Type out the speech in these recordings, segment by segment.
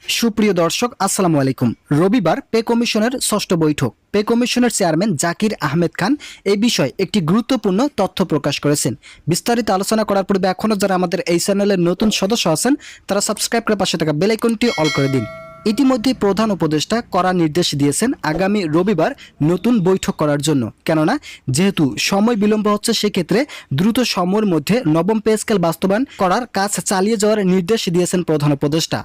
সুপ্রিয় দর্শক আসসালামু আলাইকুম। রবিবার পে কমিশনের ষষ্ঠ বৈঠক। পে কমিশনের চেয়ারম্যান জাকির আহমেদ খান এই বিষয়ে একটি গুরুত্বপূর্ণ তথ্য প্রকাশ করেছেন। বিস্তারিত আলোচনা করার পূর্বে এখনও যারা আমাদের এই চ্যানেলের নতুন সদস্য আছেন তারা সাবস্ক্রাইব করে পাশে থাকা বেল আইকনটি অল করে দিন। ইতিমধ্যে প্রধান উপদেষ্টা কড়া নির্দেশ দিয়েছেন আগামী রবিবার নতুন বৈঠক করার জন্য, কেননা যেহেতু সময় বিলম্ব হচ্ছে সেক্ষেত্রে দ্রুত সময়ের মধ্যে নবম পে স্কেল বাস্তবায়ন করার কাজ চালিয়ে যাওয়ার নির্দেশ দিয়েছেন প্রধান উপদেষ্টা।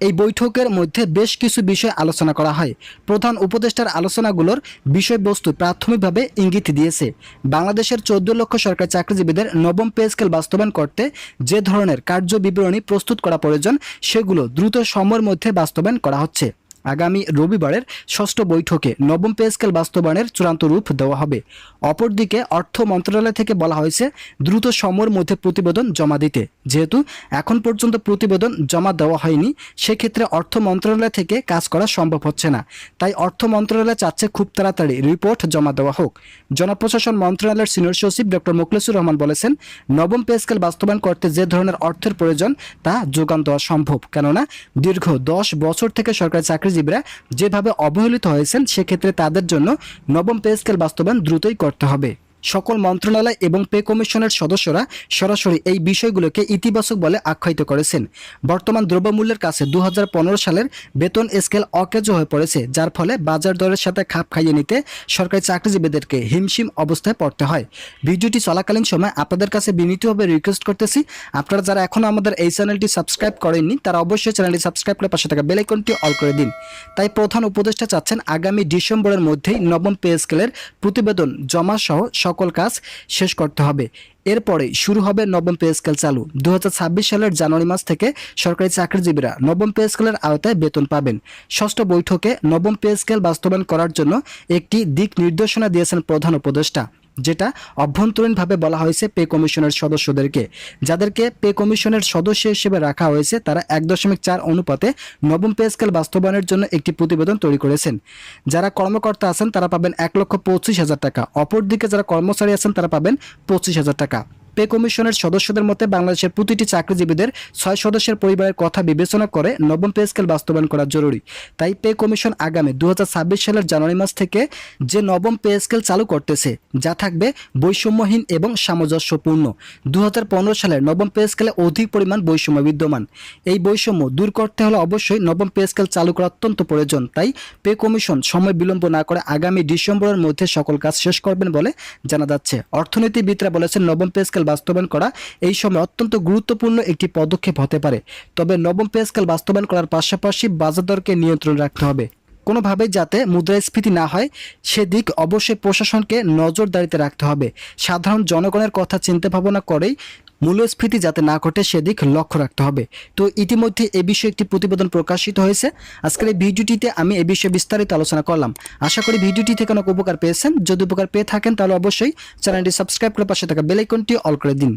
এই বৈঠকের মধ্যে বেশ কিছু বিষয় আলোচনা করা হয়। প্রধান উপদেষ্টার আলোচনাগুলোর বিষয়বস্তু প্রাথমিকভাবে ইঙ্গিত দিয়েছে। বাংলাদেশের 14 লক্ষ সরকারি চাকরিজীবীদের নবম পে স্কেল বাস্তবায়ন করতে যে ধরনের কার্য বিবরণী প্রস্তুত করা প্রয়োজন সেগুলো দ্রুত সময়ের মধ্যে বাস্তবায়ন করা হচ্ছে। আগামী রবিবারের ষষ্ঠ বৈঠকে নবম পে স্কেল বাস্তবায়নের চূড়ান্ত রূপ দেওয়া হবে। অপরদিকে অর্থ মন্ত্রণালয় থেকে বলা হয়েছে দ্রুত সময়ের মধ্যে প্রতিবেদন জমা দিতে। যেহেতু এখন পর্যন্ত প্রতিবেদন জমা দেওয়া হয়নি সেক্ষেত্রে অর্থ মন্ত্রণালয় থেকে কাজ করা সম্ভব হচ্ছে না। তাই অর্থ মন্ত্রণালয় চাচ্ছে খুব তাড়াতাড়ি রিপোর্ট জমা দেওয়া হোক। জনপ্রশাসন মন্ত্রণালয়ের সিনিয়র সচিব ডক্টর মোখলেছুর রহমান বলেছেন, নবম পে স্কেল বাস্তবায়ন করতে যে ধরনের অর্থের প্রয়োজন তা যোগান দেওয়া সম্ভব, কেননা দীর্ঘ 10 বছর থেকে সরকারি চাকরিজীবীরা যেভাবে অবহেলিত হয়েছেন সেক্ষেত্রে তাদের জন্য নবম পে স্কেল বাস্তবায়ন দ্রুতই করতে হবে। সকল মন্ত্রণালয় এবং পে কমিশনের সদস্যরা সরাসরি এই বিষয়গুলোকে ইতিবাচক বলে আখ্যায়িত করেছেন। বর্তমান দ্রব্যমূল্যের কাছে 2015 সালের বেতন স্কেল অকেজো হয়ে পড়েছে, যার ফলে বাজার দরের সাথে খাপ খাইয়ে নিতে সরকারি চাকরিজীবীদেরকে হিমশিম অবস্থায় পড়তে হয়। ভিডিওটি চলাকালীন সময় আপনাদের কাছে বিনীতভাবে রিকোয়েস্ট করতেছি, আপনারা যারা এখনও আমাদের এই চ্যানেলটি সাবস্ক্রাইব করেননি তারা অবশ্যই চ্যানেলটি সাবস্ক্রাইব করে পাশে থাকা বেল আইকনটি অল করে দিন। তাই প্রধান উপদেষ্টা চাচ্ছেন আগামী ডিসেম্বরের মধ্যেই নবম পে স্কেলের প্রতিবেদন জমা সহ সকল কাজ শেষ করতে হবে। এরপরে শুরু হবে নবম পে স্কেল চালু। 2026 সালের জানুয়ারি মাস থেকে সরকারি চাকরিজীবীরা নবম পে স্কেলের আওতায় বেতন পাবেন। ষষ্ঠ বৈঠকে নবম পে স্কেল বাস্তবায়ন করার জন্য একটি দিক নির্দেশনা দিয়েছেন প্রধান উপদেষ্টা, যেটা অভ্যন্তরীণভাবে বলা হয়েছে পে কমিশনের সদস্যদেরকে। যাদেরকে পে কমিশনের সদস্য হিসেবে রাখা হয়েছে তারা 1.4 অনুপাতে নবম পে স্কেল বাস্তবায়নের জন্য একটি প্রতিবেদন তৈরি করেছেন। যারা কর্মকর্তা আছেন তারা পাবেন 1,25,000 টাকা, অপরদিকে যারা কর্মচারী আছেন তারা পাবেন 25,000 টাকা। পে কমিশনের সদস্যদের মতে বাংলাদেশের প্রতিটি চাকরিজীবীদের 6 সদস্যের পরিবারের কথা বিবেচনা করে নবম পে স্কেল বাস্তবায়ন করা জরুরি। তাই পে কমিশন আগামী 2026 সালের জানুয়ারি মাস থেকে যে নবম পে স্কেল চালু করতেছে যা থাকবে বৈষম্যহীন এবং সামঞ্জস্যপূর্ণ। 2015 সালের নবম পে স্কেলে অধিক পরিমাণ বৈষম্য বিদ্যমান। এই বৈষম্য দূর করতে হলে অবশ্যই নবম পে স্কেল চালু করা অত্যন্ত প্রয়োজন। তাই পে কমিশন সময় বিলম্ব না করে আগামী ডিসেম্বরের মধ্যে সকল কাজ শেষ করবেন বলে জানা যাচ্ছে। অর্থনীতিবিদরা বলেছেন নবম পে স্কেল বাস্তবায়ন করা এই সময় অত্যন্ত গুরুত্বপূর্ণ একটি পদক্ষেপ হতে পারে। তবে নবম পে স্কেল বাস্তবায়ন করার পাশাপাশি বাজার দরকে নিয়ন্ত্রণ রাখতে হবে। কোনোভাবেই যাতে মুদ্রাস্ফীতি না হয় সেদিক অবশ্যই প্রশাসনকে নজরদারিতে রাখতে হবে। সাধারণ জনগণের কথা চিন্তা ভাবনা করেই মূল্যস্ফীতি যাতে না ঘটে সেদিক লক্ষ্য রাখতে হবে। তো ইতিমধ্যে এ বিষয়ে একটি প্রতিবেদন প্রকাশিত হয়েছে। আজকের এই ভিডিওটিতে আমি এ বিষয়ে বিস্তারিত আলোচনা করলাম। আশা করি ভিডিওটি থেকে অনেক উপকার পেয়েছেন। যদি উপকার পেয়ে থাকেন তাহলে অবশ্যই চ্যানেলটি সাবস্ক্রাইব করে পাশে থাকা বেল আইকনটি অল করে দিন।